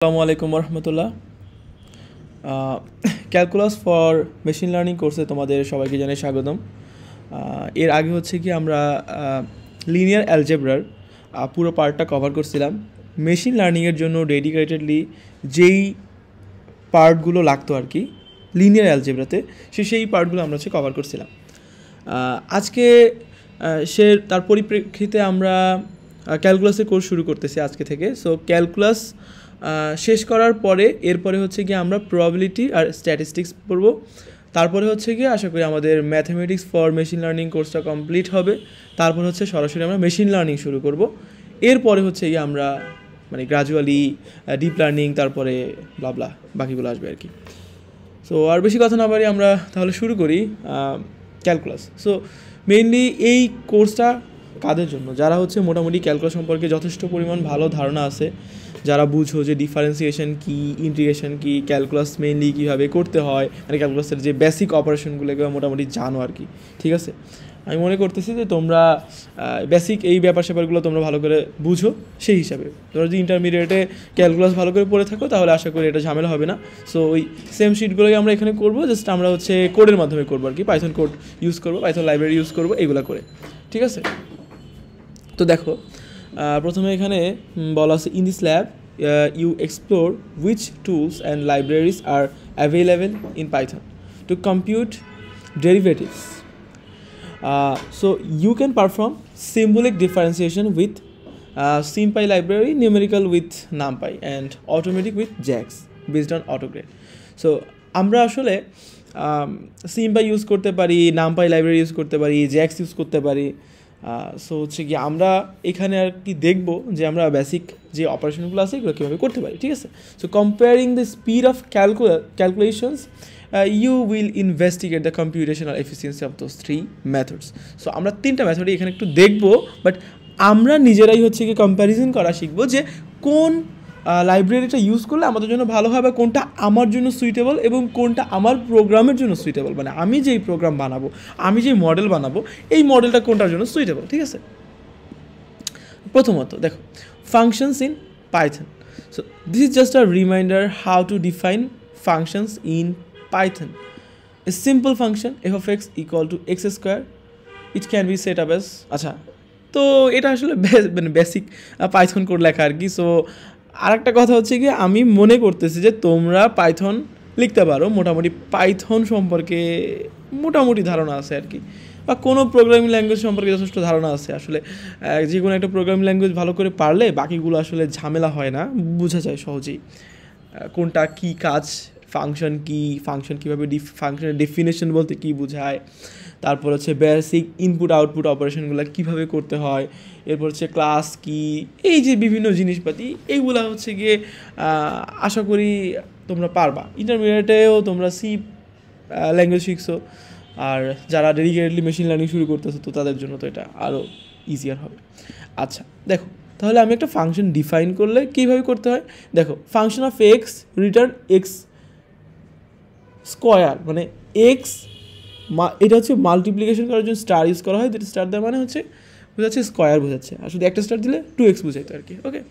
আসসালামু আলাইকুম রহমতুল্লাহ। Calculus for machine learning কোর্সে তোমাদের সবাইকে জানাই স্বাগতম। এর আগে হচ্ছে কি আমরা লিনিয়ার অ্যালজেব্রার পুরো পার্টটা কভার করছিলাম। মেশিন লার্নিংয়ের জন্য ডেডিকেটেডলি যেই পার্টগুলো লাগতো আর কি লিনিয়ার অ্যালজেব্রাতে, সেই পার্টগুলো আমরা হচ্ছে কভার করছিলাম। আজকে তার পরিপ্রেক্ষিতে আমরা ক্যালকুলাসের কোর্স শুরু করতেছি আজকে থেকে। সো ক্যালকুলাস শেষ করার পরে এরপরে হচ্ছে গিয়ে আমরা প্রবাবিলিটি আর স্ট্যাটিস্টিক্স পড়ব। তারপরে হচ্ছে গিয়ে আশা করি আমাদের ম্যাথমেটিক্স ফর মেশিন লার্নিং কোর্সটা কমপ্লিট হবে। তারপর হচ্ছে সরাসরি আমরা মেশিন লার্নিং শুরু করব। এরপরে হচ্ছে গিয়ে আমরা মানে গ্র্যাজুয়ালি ডিপ লার্নিং, তারপরে ব্লাবলা বাকিগুলো আসবে আর কি। সো আর বেশি কথা না বাড়ি আমরা তাহলে শুরু করি ক্যালকুলাস। সো মেইনলি এই কোর্সটা কাদের জন্য? যারা হচ্ছে মোটামুটি ক্যালকুলাস সম্পর্কে যথেষ্ট পরিমাণ ভালো ধারণা আছে, যারা বুঝো যে ডিফারেন্সিয়েশন কী, ইন্টিগ্রেশন কী, ক্যালকুলাস মেইনলি কীভাবে করতে হয়, মানে ক্যালকুলাসের যে বেসিক অপারেশনগুলোকে মোটামুটি জানো আর কি। ঠিক আছে, আমি মনে করতেছি যে তোমরা বেসিক এই ব্যাপার স্যাপারগুলো তোমরা ভালো করে বুঝো। সেই হিসাবে তোমরা যদি ইন্টারমিডিয়েটে ক্যালকুলাস ভালো করে পড়ে থাকো তাহলে আশা করি এটা ঝামেলা হবে না। সো ওই সেম শিটগুলোকে আমরা এখানে করবো, জাস্ট আমরা হচ্ছে কোডের মাধ্যমে করবো আর কি। পাইথন কোড ইউজ করবো, পাইথন লাইব্রেরি ইউজ করবো, এগুলো করে। ঠিক আছে, তো দেখো প্রথমে এখানে বলা আছে in this lab you explore which tools and libraries are available in Python to compute derivatives. So you can perform symbolic differentiation with SymPy library, numerical with NumPy, and automatic with JAX based on AutoGrade. So আমরা আসলে SymPy use করতে পারি, NumPy library use করতে পারি, JAX use করতে পারি। So হচ্ছে কি আমরা এখানে আর কি দেখবো যে আমরা বেসিক যে অপারেশনগুলো আছে এগুলো কীভাবে করতে পারি। ঠিক আছে, so comparing the speed of calculations you will investigate the computational efficiency of those three methods. So আমরা তিনটা মেথডই এখানে একটু দেখবো, বাট আমরা নিজেরাই হচ্ছে কি কম্প্যারিজন করা শিখবো যে কোন লাইব্রেরিটা ইউজ করলে আমাদের জন্য ভালো হয়, বা কোনটা আমার জন্য সুইটেবল এবং কোনটা আমার প্রোগ্রামের জন্য সুইটেবল, মানে আমি যেই প্রোগ্রাম বানাবো, আমি যেই মডেল বানাবো, এই মডেলটা কোনটার জন্য সুইটেবল। ঠিক আছে, প্রথমত দেখো functions in Python. So this is just a reminder how to define functions in Python. A simple function F of x equal to x square, it can be set up S. আচ্ছা, তো এটা আসলে মানে basic Python code লেখা আর কি। So আর একটা কথা হচ্ছে কি, আমি মনে করতেছি যে তোমরা পাইথন লিখতে পারো, মোটামুটি পাইথন সম্পর্কে মোটামুটি ধারণা আছে আর কি, বা কোনো প্রোগ্রামিং ল্যাঙ্গুয়েজ সম্পর্কে যথেষ্ট ধারণা আছে। আসলে যে কোনো একটা প্রোগ্রামিং ল্যাঙ্গুয়েজ ভালো করে পারলে বাকিগুলো আসলে ঝামেলা হয় না, বোঝা যায় সহজেই কোনটা কী কাজ, ফাংশন কী, ফাংশন কীভাবে ফাংশনের ডেফিনেশন বলতে কী বোঝায়, তারপর হচ্ছে বেসিক ইনপুট আউটপুট অপারেশনগুলো কীভাবে করতে হয়, এরপর হচ্ছে ক্লাস কী, এই যে বিভিন্ন জিনিসপাতি এইগুলো হচ্ছে গিয়ে আশা করি তোমরা পারবা। ইন্টারমিডিয়েটেও তোমরা সি ল্যাঙ্গুয়েজ শিখছো, আর যারা ডেডিকেটেডলি মেশিন লার্নিং শুরু করতেছো তো তাদের জন্য তো এটা আরও ইজিয়ার হবে। আচ্ছা দেখো, তাহলে আমি একটা ফাংশন ডিফাইন করলে কীভাবে করতে হয় দেখো। Function of x return x square, মানে এক্স এটা হচ্ছে মাল্টিপ্লিকেশন করার জন্য স্টার ইউজ করা হয়। স্টার দেওয়া মানে হচ্ছে বোঝাচ্ছে স্কোয়ার বোঝাচ্ছে, আর শুধু একটা স্টার দিলে 2x বোঝাইতো আর কি। ওকে,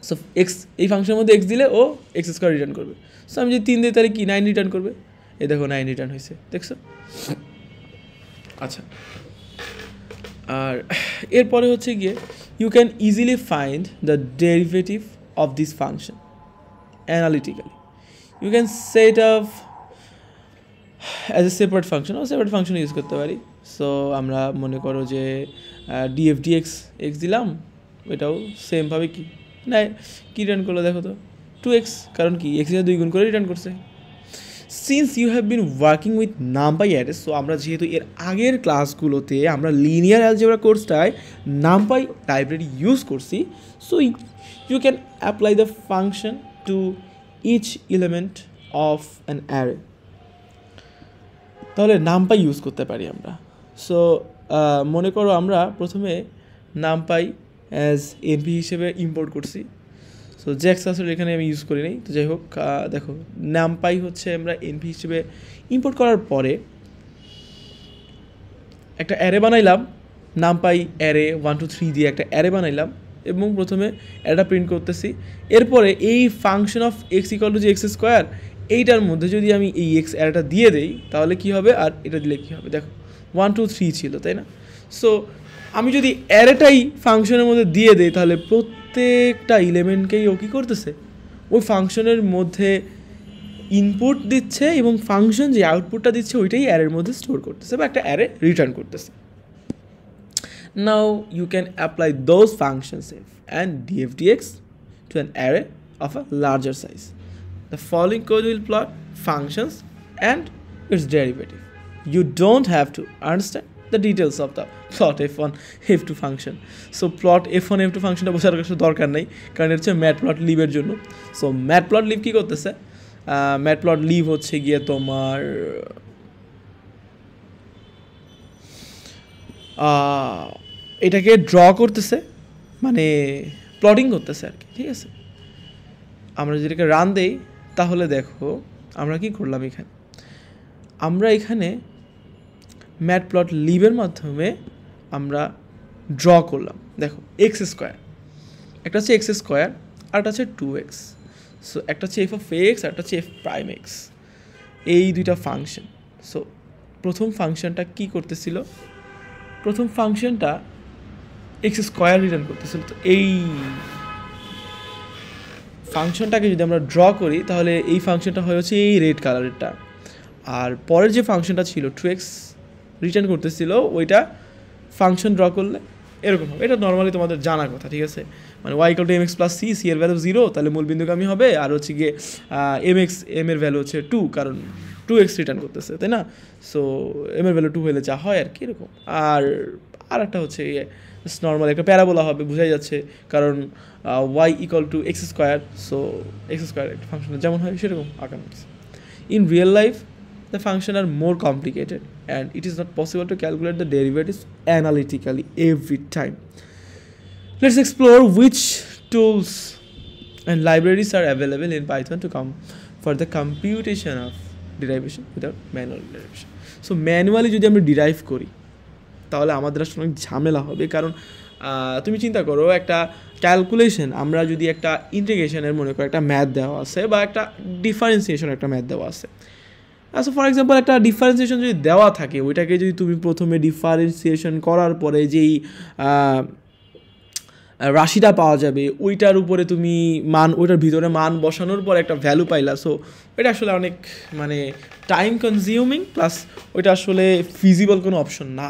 সো এক্স এই ফাংশনের মধ্যে এক্স দিলে ও এক্স স্কোয়ার রিটার্ন করবে। সো আমি যদি 3 দিই তাহলে কি 9 রিটার্ন করবে। এই দেখো 9 রিটার্ন হয়েছে, দেখছো। আচ্ছা, আর এরপরে হচ্ছে গিয়ে you can easily find the derivative of this function analytically. You can set up as a separate function, ও সেপারেট ফাংশন ইউজ করতে পারি। সো আমরা মনে করো যে ডিএফডিএক্স এক্স দিলাম, এটাও সেমভাবে কি না কী রিটার্ন করলো দেখো তো 2x, কারণ কি এক্স 2 গুণ করে রিটার্ন করছে। Since you have been working with NumPy arrays, so আমরা যেহেতু এর আগের ক্লাসগুলোতে আমরা লিনিয়ার অ্যালজেব্রা কোর্সটায় নামপাই লাইব্রেরি ইউজ করছি, so you can apply the function to each element of an array. তাহলে নামপাই ইউজ করতে পারি আমরা। সো মনে করো আমরা প্রথমে নামপাই অ্যাজ এনপি হিসেবে ইম্পোর্ট করছি। সো জ্যাক্স আসলে এখানে আমি ইউজ করি নাই, তো যাই হোক দেখো নামপাই হচ্ছে আমরা এনপি হিসেবে ইম্পোর্ট করার পরে একটা অ্যারে বানাইলাম, নামপাই অ্যারে 1 2 3 দিয়ে একটা অ্যারে বানাইলাম। এবং প্রথমে এটা প্রিন্ট করতেছি। এরপরে এই function of x equal to যে এক্স স্কোয়ার, এইটার মধ্যে যদি আমি এই এক্স অ্যারেটা দিয়ে দেই তাহলে কী হবে, আর এটা দিলে কী হবে, দেখো 1 2 3 ছিল, তাই না? সো আমি যদি অ্যারেটাই ফাংশনের মধ্যে দিয়ে দেই তাহলে প্রত্যেকটা এলিমেন্টকেই ও কী করতেছে, ওই ফাংশনের মধ্যে ইনপুট দিচ্ছে এবং ফাংশন যে আউটপুটটা দিচ্ছে ওইটাই অ্যারের মধ্যে স্টোর করতেছে বা একটা অ্যারে রিটার্ন করতেছে। Now you can apply those functions f and df/dx to an array of a larger size. The following code will plot functions and its derivative. You don't have to understand the details of the plot f1 f2 function. So plot f1 f2 ফাংশনটা বোঝার কিছু দরকার নেই, কারণ এটা হচ্ছে matplotlib এর জন্য। সো matplotlib কী করতেছে, matplotlib হচ্ছে গিয়ে তোমার এটাকে ড্র করতেছে, মানে প্লটিং করতেছে আর কি, ঠিক আছে? আমরা যেটাকে রান দেই তাহলে দেখো আমরা কি করলাম, আমরা এখানে ম্যাটপ্লটলিবের মাধ্যমে আমরা ড্র করলাম। দেখো এক্স স্কোয়ার, একটা হচ্ছে এক্স স্কোয়ার আর একটা হচ্ছে 2x। সো একটা হচ্ছে এফ অফ এক্স আর একটা হচ্ছে এফ প্রাইম এক্স, এই দুইটা ফাংশন। সো প্রথম ফাংশনটা কী করতেছিল, প্রথম ফাংশনটা এক্স স্কোয়ার রিটার্ন করতেছিল। তো এই ফাংশনটাকে যদি আমরা ড্র করি তাহলে এই ফাংশনটা হয়ে হচ্ছে এই রেড কালারেরটা, আর পরের যে ফাংশনটা ছিল 2x রিটার্ন করতেছিল ওইটা ফাংশন ড্র করলে এরকম হবে। এটা নর্মালি তোমাদের জানা কথা, ঠিক আছে? মানে y = mx + c, c এর ভ্যালু 0 তাহলে মূল বিন্দুগামী হবে, আর হচ্ছে গিয়ে m এর ভ্যালু হচ্ছে 2 কারণ 2x রিটার্ন করতেছে, তাই না? সো m এর ভ্যালু 2 হলে যা হয় আর কি এরকম। আর একটা হচ্ছে নর্মাল একটা প্যারাবোলা হবে, বোঝাই যাচ্ছে, কারণ y = x square, so x square একটা ফাংশনের যেমন হয় সেরকম আঁকানো হচ্ছে। In real life the functions are more complicated and it is not possible to calculate the derivatives analytically every time. Let's explore which tools and libraries are available in Python to come for the computation of derivation without manual derivation. So manually যদি আমরা derive করি তাহলে আমাদের আসলে অনেক ঝামেলা হবে, কারণ তুমি চিন্তা করো একটা ক্যালকুলেশন, আমরা যদি একটা ইন্টিগ্রেশনের মনে করো একটা ম্যাথ দেওয়া আছে বা একটা ডিফারেন্সিয়েশন একটা ম্যাথ দেওয়া আছে। আচ্ছা ফর এক্সাম্পল একটা ডিফারেন্সিয়েশন যদি দেওয়া থাকে, ওইটাকে যদি তুমি প্রথমে ডিফারেন্সিয়েশন করার পরে যেই রাশিটা পাওয়া যাবে ওইটার উপরে তুমি ওইটার ভিতরে মান বসানোর পর একটা ভ্যালু পাইলা, সো ওইটা আসলে অনেক মানে টাইম কনজিউমিং, প্লাস ওইটা আসলে ফিজিবল কোনো অপশন না।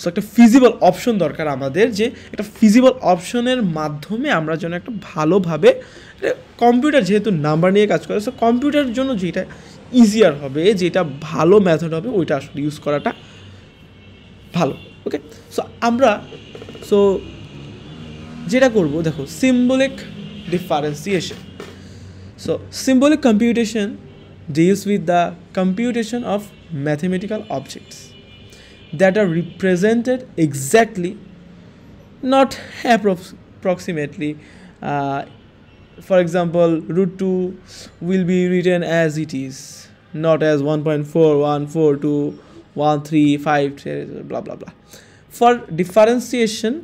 সো একটা ফিজিবল অপশন দরকার আমাদের, যে একটা ফিজিবল অপশনের মাধ্যমে আমরা যেন একটা ভালোভাবে, কম্পিউটার যেহেতু নাম্বার নিয়ে কাজ করে, সো কম্পিউটারের জন্য যেটা ইজিয়ার হবে, যেটা ভালো মেথড হবে ওইটা আসলে ইউজ করাটা ভালো। ওকে, সো যেটা করবো দেখো symbolic differentiation. So symbolic computation deals with the computation of mathematical objects that are represented exactly, not approximately. For example, √2 will be written as it is, not as 1.414213 blah blah blah. For differentiation,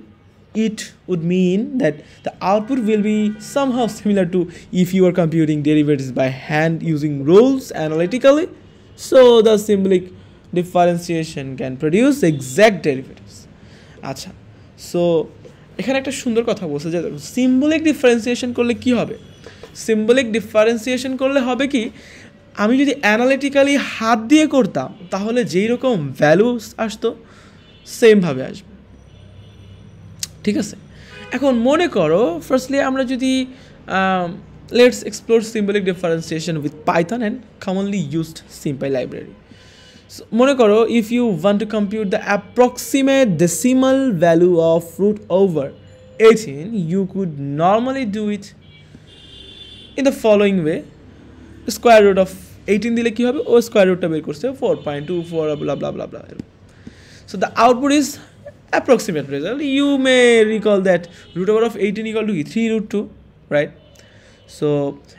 it would mean that the output will be somehow similar to if you are computing derivatives by hand using rules analytically. So the symbolic differentiation can produce exact derivatives. আচ্ছা, so এখানে একটা সুন্দর কথা বলছে যে symbolic differentiation করলে কি হবে, সিম্বলিক ডিফারেন্সিয়েশন করলে হবে কি, আমি যদি অ্যানালিটিক্যালি হাত দিয়ে করতাম তাহলে যেই রকম ভ্যালুস আসতো সেমভাবে আসবে, ঠিক আছে? এখন মনে করো ফার্স্টলি আমরা যদি let's explore symbolic differentiation with Python and commonly used SymPy library. মনে করো if you want to compute the approximate decimal value of √18, you could normally do it in the following way. Square root of 18 দিলে কী হবে, ও square রুটটা বের করছে 4.24 blah blah blah blah. So the output is approximate result. You may recall that √18 equal to 3√2, right? So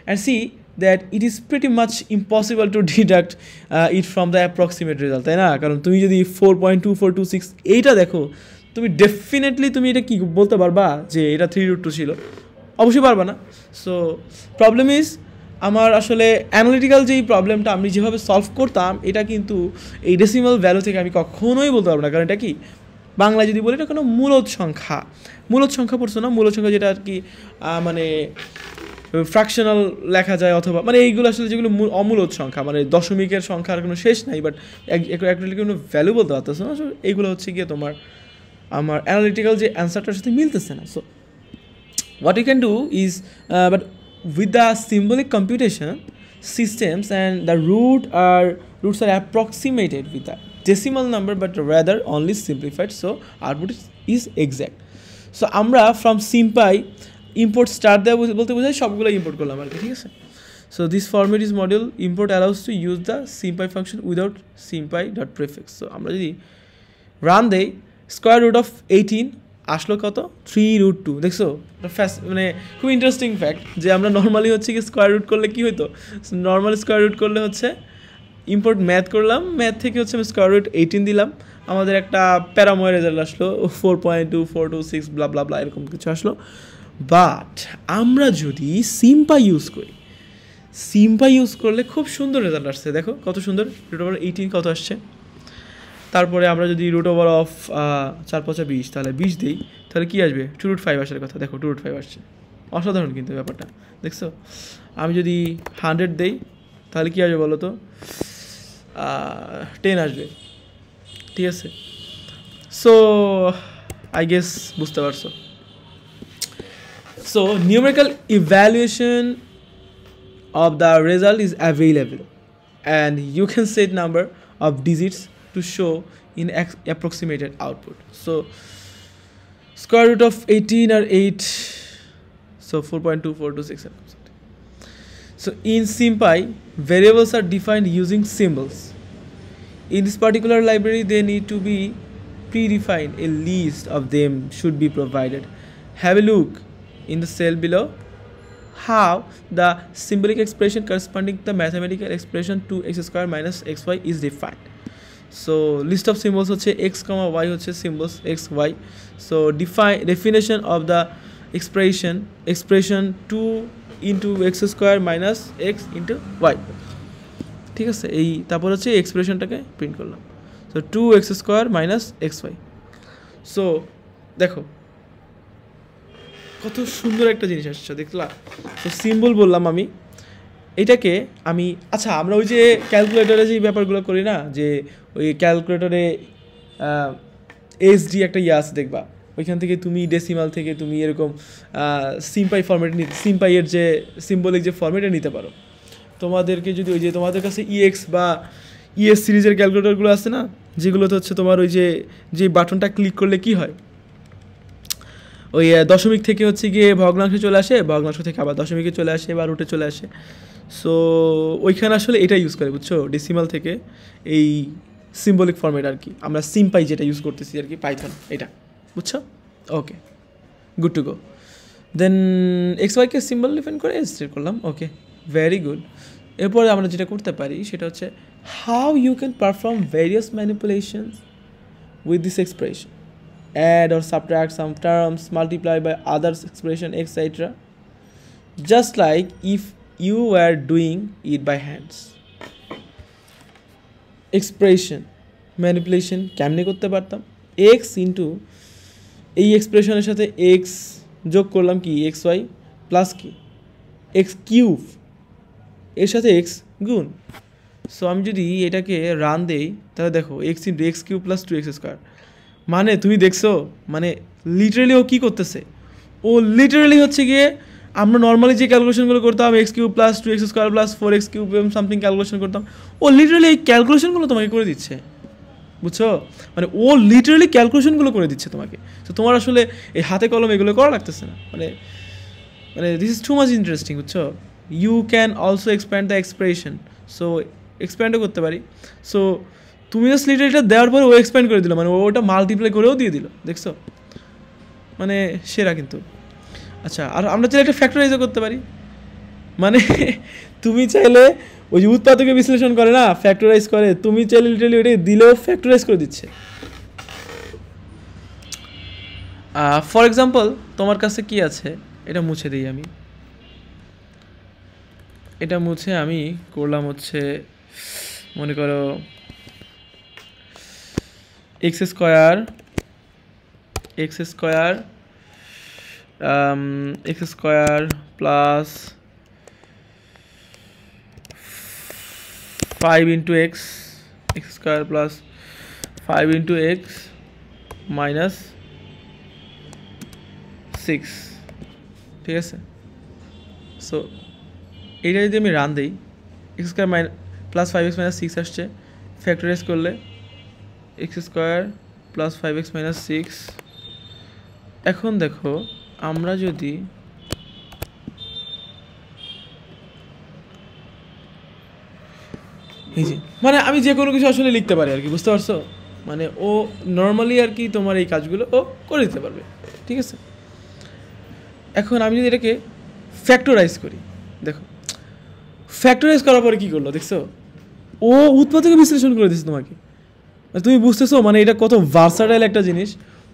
and see that it is pretty much impossible to deduct it from the approximate result, তাই না? কারণ তুমি যদি 4.2426 এইটা দেখো তুমি definitely তুমি এটা কি বলতে পারবা যে এটা 3√2 ছিল? অবশ্যই পারবা না। সো প্রবলেম ইজ আমার আসলে অ্যানালিটিক্যাল যেই প্রবলেমটা আমি যেভাবে সলভ করতাম এটা কিন্তু এই ডেসিমাল ভ্যালু থেকে আমি কখনোই বলতে পারবো না, কারণ এটা কি বাংলায় যদি বলি এটা কোনো মূলদ সংখ্যা পড়ছো না? মূলদ সংখ্যা যেটা আর কি মানে ফ্র্যাকশনাল লেখা যায়, অথবা মানে এইগুলো আসলে যেগুলো অমূলদ সংখ্যা, মানে দশমিকের সংখ্যার কোনো শেষ নাই, বাট অ্যাকচুয়ালি কোনো ভ্যালু বলতে পারতেছো না। এইগুলো হচ্ছে গিয়ে তোমার আমার অ্যানালিটিক্যাল যে অ্যান্সারটার সাথে মিলতেছে না। So what you can do is but with the symbolic computation systems and the roots are approximated with the decimal number but rather only simplified, so output is exact. So আমরা from simpy import start দেওয়া বলতে বোঝায় সবগুলো import করলাম আর কি, ঠিক আছে? So this format is module import allows to use the simpy function without simpy.prefix. So আমরা যদি রান দেই স্কোয়ার রুট অফ 18 আসলো কত? 3√2। দেখছো মানে খুব ইন্টারেস্টিং ফ্যাক্ট যে আমরা নর্মালি হচ্ছে কি স্কোয়ার রুট করলে কী হতো, নর্মালি স্কোয়ার রুট করলে হচ্ছে ইম্পোর্ট ম্যাথ করলাম, ম্যাথ থেকে হচ্ছে আমি স্কোয়ার রুট 18 দিলাম, আমাদের একটা প্যারাময় রেজাল্ট আসলো 4.2426 ব্লা ব্লা ব্লা এরকম কিছু আসলো। বাট আমরা যদি সিম্পাই ইউজ করলে খুব সুন্দর রেজাল্ট আসছে। দেখো কত সুন্দর, রুট ওভার 18 কত আসছে। তারপরে আমরা যদি রুট ওভার অফ 4×5 তাহলে 20 দিই, তাহলে কী আসবে? 2√5 আসার কথা। দেখো 2√5 আসছে, অসাধারণ কিন্তু ব্যাপারটা, দেখছো? আমি যদি 100 দেই তাহলে কী আসবে বলো তো? 10 আসবে, ঠিক আছে? সো আই গেস বুঝতে পারছো। So numerical evaluation of the result is available and you can set number of digits to show in approximated output. So square root of 18 or 8, so 4.2426. So in SymPy variables are defined using symbols. In this particular library they need to be predefined. A list of them should be provided. Have a look in the cell below how the symbolic expression corresponding to the mathematical expression 2x square minus xy is defined. So list of symbols হচ্ছে x, y হচ্ছে symbols x, y. So definition of the expression 2 into x square minus x into y, ঠিক আছে? এই তারপর হচ্ছে এক্সপ্রেশনটাকে print করলাম। So 2x square minus xy. So দেখো কত সুন্দর একটা জিনিস আসছে, দেখলা? তো সিম্বল বললাম আমি এটাকে আমি, আচ্ছা আমরা ওই যে ক্যালকুলেটরে যে ব্যাপারগুলো করি না, যে ওই ক্যালকুলেটরে এসডি একটা ইয়ে আছে দেখবা, ওইখান থেকে তুমি ডেসিমাল থেকে তুমি এরকম সিম্পাই ফরম্যাট সিম্পাইয়ের যে সিম্বলিক যে ফরম্যাটে নিতে পারো। তোমাদেরকে যদি ওই যে তোমাদের কাছে ইএক্স বা ইএস সিরিজের ক্যালকুলেটরগুলো আছে না, যেগুলোতে হচ্ছে তোমার ওই যে বাটনটা ক্লিক করলে কি হয়, ওই দশমিক থেকে হচ্ছে গিয়ে ভগ্নাংশে চলে আসে, ভগ্নাংশ থেকে আবার দশমিকে চলে আসে বা রুটে চলে আসে। সো ওইখানে আসলে এটা ইউজ করে, বুঝছো? ডেসিমাল থেকে এই সিম্বলিক ফরম্যাট আর কি, আমরা সিম্পাই যেটা ইউজ করতেছি আর কি, পাইথন এটা, বুঝছো? Okay, good to go. Then X ওয়াইকে সিম্বল ডিফাইন করে স্টেট করলাম, ওকে, ভেরি গুড। এরপরে আমরা যেটা করতে পারি সেটা হচ্ছে how you can perform various manipulations with this expression, add or subtract some terms, multiply by others expression, etc., just like if you were doing it by hands. Expression manipulation কেমনে করতে পারতাম? x ইন্টু এই এক্সপ্রেশনের সাথে x যোগ করলাম কি xy plus কি x কিউব, এর সাথে x গুণ। সো আমি যদি এটাকে রান দেই তাহলে দেখো x into x cube plus 2x square, মানে তুমি দেখছো মানে লিটারেলি ও কী করতেছে, ও লিটারেলি হচ্ছে গিয়ে আমরা নর্মালি যে ক্যালকুলেশনগুলো করতাম x cube plus 2x square plus 4x cube something calculation করতাম, ও লিটারেলি এই ক্যালকুলেশনগুলো তোমাকে করে দিচ্ছে, বুঝছো? মানে ও লিটারেলি ক্যালকুলেশনগুলো করে দিচ্ছে তোমাকে। তো তোমার আসলে এই হাতে কলম এগুলো করা লাগতেছে না, মানে this is too much interesting, বুঝছো? You can also expand the expression, so এক্সপ্যান্ডও করতে পারি। সো তুমি জাস্ট লিটারেলিটা দেওয়ার পরে ও এক্সপ্যান্ড করে দিল, মানে ওটা মাল্টিপ্লাই করেও দিয়ে দিল, দেখছো? মানে সেরা কিন্তু। আচ্ছা, আর আমরা চাইলে একটা ফ্যাক্টরাইজও করতে পারি, মানে তুমি চাইলে ওই যে উৎপাদকে বিশ্লেষণ করে না, ফ্যাক্টরাইজ করে, তুমি চাইলে লিটারালি ওইটাই দিলেও ফ্যাক্টরাইজ করে দিচ্ছে। ফর এক্সাম্পল তোমার কাছে কি আছে, এটা মুছে দিই আমি, এটা মুছে আমি করলাম হচ্ছে মনে করো x square plus 5 into x square plus 5 into x minus 6, ঠিক আছে। সো এইটা যদি আমি রান দিই, x square plus 5x minus 6 আসছে, ফ্যাক্টরাইজ করলে x square plus 5x minus 6। এখন দেখো আমরা যদি এই যে মানে আমি যে কোনো কিছু আসলে লিখতে পারি আর কি, বুঝতে পারছো? মানে ও নর্মালি আর কি তোমার এই কাজগুলো ও করে দিতে পারবে, ঠিক আছে। এখন আমি যদি এটাকে ফ্যাক্টরাইজ করি, দেখো ফ্যাক্টরাইজ করার পরে কী করলো দেখছো, ও উৎপাদকে বিশ্লেষণ করে দিচ্ছে তোমাকে। তুমি বুঝতেছো মানে এটা কত ভার্সাটাইল একটা জিনিস,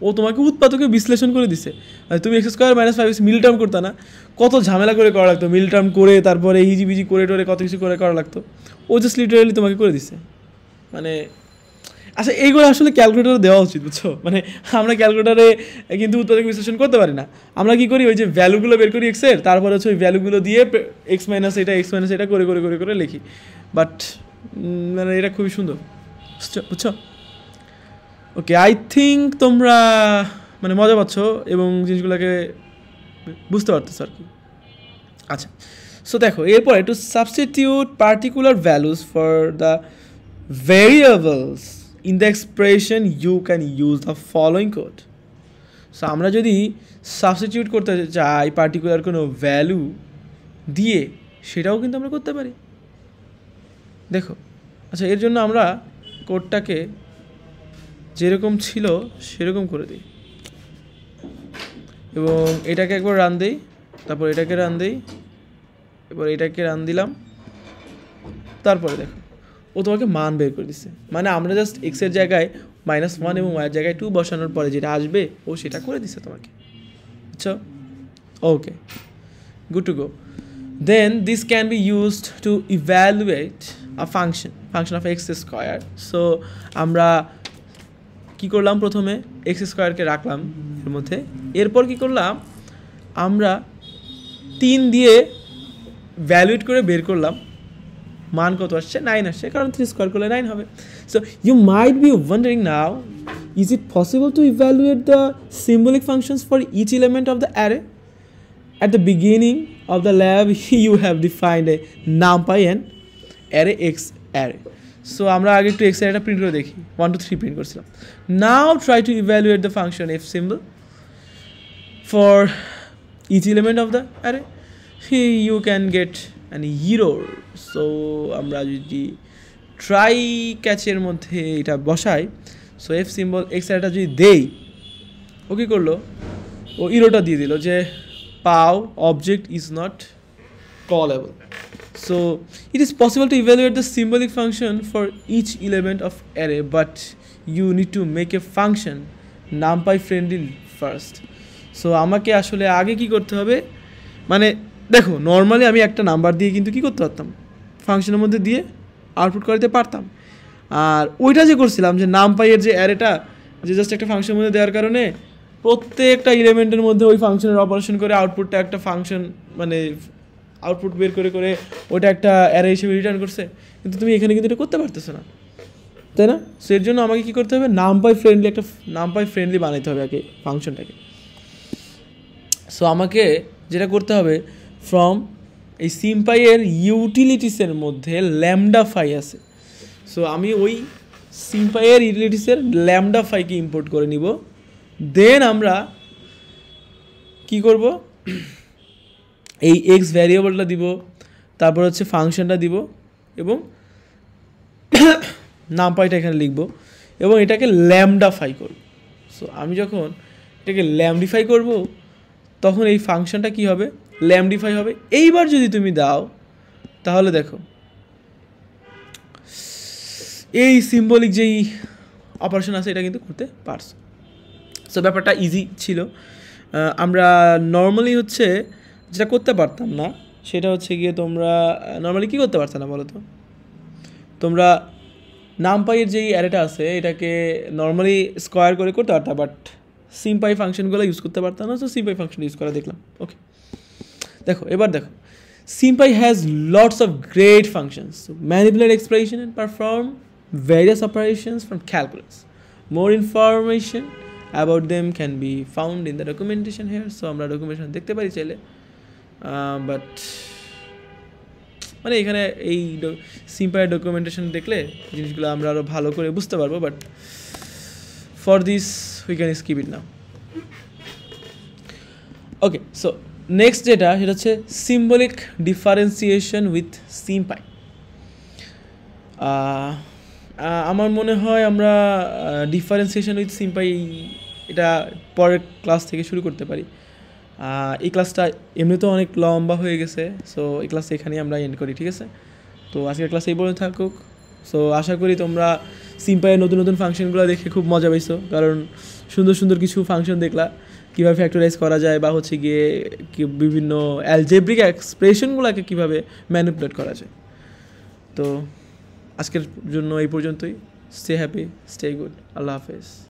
ও তোমাকে উৎপাদকে বিশ্লেষণ করে দিছে। আর তুমি এক্স স্কোয়ার মাইনাস 5 মিল টার্ম করতে না, কত ঝামেলা করে করা লাগতো, মিল টার্ম করে তারপরে হিজিবিজি করে টোরে কত কিছু করে করা লাগতো, ও জাস্ট লিটারালি তোমাকে করে দিছে। মানে আচ্ছা এইগুলো আসলে ক্যালকুলেটারে দেওয়া উচিত, বুঝছো? মানে আমরা ক্যালকুলেটারে কিন্তু উৎপাদক বিশ্লেষণ করতে পারি না, আমরা কি করি ওই যে ভ্যালুগুলো বের করি এক্সের, তারপরে হচ্ছে ওই ভ্যালুগুলো দিয়ে এক্স মাইনাস এটা করে করে করে করে লিখি। বাট মানে এটা খুবই সুন্দর, বুঝছো? ওকে, আই থিঙ্ক তোমরা মানে মজা পাচ্ছ এবং জিনিসগুলোকে বুঝতে পারতেছো আর কি। আচ্ছা, সো দেখো এরপরে to substitute particular values for the variables in the expression you can use the following code. So আমরা যদি সাবস্টিটিউট করতে চাই পার্টিকুলার কোনো ভ্যালু দিয়ে, সেটাও কিন্তু আমরা করতে পারি। দেখো আচ্ছা, এর জন্য আমরা কোডটাকে যেরকম ছিল সেরকম করে দিই এবং এটাকে একবার রান দিই, তারপর এটাকে রান দিই, এবার এটাকে রান দিলাম, তারপরে দেখো ও তোমাকে মান বের করে দিচ্ছে। মানে আমরা জাস্ট এক্সের জায়গায় -1 এবং ওয়াইয়ের জায়গায় 2 বসানোর পরে যেটা আসবে ও সেটা করে দিচ্ছে তোমাকে, বুঝছো? Okay, good to go. Then this can be used to evaluate a function of X square. So আমরা কী করলাম, প্রথমে এক্স স্কোয়ারকে রাখলাম এর মধ্যে, এরপর কি করলাম আমরা 3 দিয়ে ভ্যালুয়েট করে বের করলাম মান কত আসছে, 9 আসছে, কারণ 3 স্কোয়ার করলে 9 হবে। So you might be wondering now, is it possible to evaluate the symbolic functions for each element of the array? At the beginning of the lab you have defined a numpy and array x array. So আমরা আগে একটু x arrayটা print করে দেখি, 1 2 3 print করছিলাম। Now try to evaluate the function f symbol for each element of the array. Here you can get an error. So আমরা যদি try ক্যাচের মধ্যে এটা বসাই, সো f symbol x arrayটা যদি দেই, ও কী করলো, ও ইরোটা দিয়ে দিল যে POW object is not callable. So it is possible to evaluate the symbolic function for each element of array, but you need to make a function numpy friendly first. So আমাকে আসলে আগে কি করতে হবে, মানে দেখো নর্মালি আমি একটা নাম্বার দিয়ে কিন্তু কি করতে পারতাম, ফাংশনের মধ্যে দিয়ে আউটপুট করতে পারতাম। আর ওইটা যে করছিলাম যে নামপাইয়ের যে অ্যারেটা যে জাস্ট একটা ফাংশনের মধ্যে দেওয়ার কারণে প্রত্যেকটা এলিমেন্টের মধ্যে ওই ফাংশনের অপারেশন করে আউটপুটটা একটা ফাংশন মানে আউটপুট বের করে করে ওটা একটা অ্যারে হিসেবে রিটার্ন করছে, কিন্তু তুমি এখানে কিন্তু এটা করতে পারতেছো না, তাই না? সো এর জন্য আমাকে কী করতে হবে, নামপাই ফ্রেন্ডলি বানাইতে হবে আগে ফাংশনটাকে। সো আমাকে যেটা করতে হবে, ফ্রম এই সিম্পাইয়ের ইউটিলিটিসের মধ্যে ল্যামডা ফাই আছে, সো আমি ওই সিম্পাইয়ের ইউটিলিটিসের ল্যামডা ফাইকে ইম্পোর্ট করে নিব। দেন আমরা কি করব, এই এক্স ভ্যারিয়েবলটা দিব, তারপর হচ্ছে ফাংশনটা দিব এবং নামপাইটা এখানে লিখব এবং এটাকে ল্যামডাফাই করব। সো আমি যখন এটাকে ল্যামডিফাই করব তখন এই ফাংশনটা কি হবে, ল্যামডিফাই হবে। এইবার যদি তুমি দাও তাহলে দেখো এই সিম্বলিক যেই অপারেশন আছে এটা কিন্তু করতে পারছো। সো ব্যাপারটা ইজি ছিল। আমরা নর্মালি হচ্ছে যেটা করতে পারতাম না সেটা হচ্ছে গিয়ে তোমরা নর্মালি কী করতে পারছো না বলো তো, তোমরা নামপাইয়ের যেই অ্যারেটা আছে এটাকে নর্মালি স্কোয়ার করে করতে পারতাম, বাট সিম্পাই ফাংশনগুলো ইউজ করতে পারতাম না। তো সিম্পাই ফাংশন ইউজ করা দেখলাম। ওকে, এবার দেখো SymPy has lots of great functions to manipulate expression and perform various operations from calculus. More information about them can be found in the documentation here. So আমরা documentation দেখতে পারি চাইলে, বাট মানে এখানে এই SymPy ডকুমেন্টেশন দেখলে জিনিসগুলো আমরা আরও ভালো করে বুঝতে পারবো, but for this we can skip it now. Okay, so next যেটা সেটা হচ্ছে সিম্বলিক ডিফারেন্সিয়েশন উইথ SymPy। আমার মনে হয় আমরা ডিফারেন্সিয়েশন উইথ SymPy এটা পরের ক্লাস থেকে শুরু করতে পারি। এই ক্লাসটা এমনিতেও অনেক লম্বা হয়ে গেছে, সো এই ক্লাসটা এখানেই আমরা এন্ড করি, ঠিক আছে? তো আজকের ক্লাস এই পর্যন্ত থাকুক। সো আশা করি তোমরা SymPy-এর নতুন নতুন ফাংশনগুলো দেখে খুব মজা পাইছো, কারণ সুন্দর সুন্দর কিছু ফাংশন দেখলা কীভাবে ফ্যাক্টরাইজ করা যায়, বা হচ্ছে গিয়ে বিভিন্ন অ্যালজেব্রিক এক্সপ্রেশনগুলোকে কীভাবে ম্যানিপুলেট করা যায়। তো আজকের জন্য এই পর্যন্তই। স্টে হ্যাপি, স্টে গুড, আল্লাহ হাফেজ।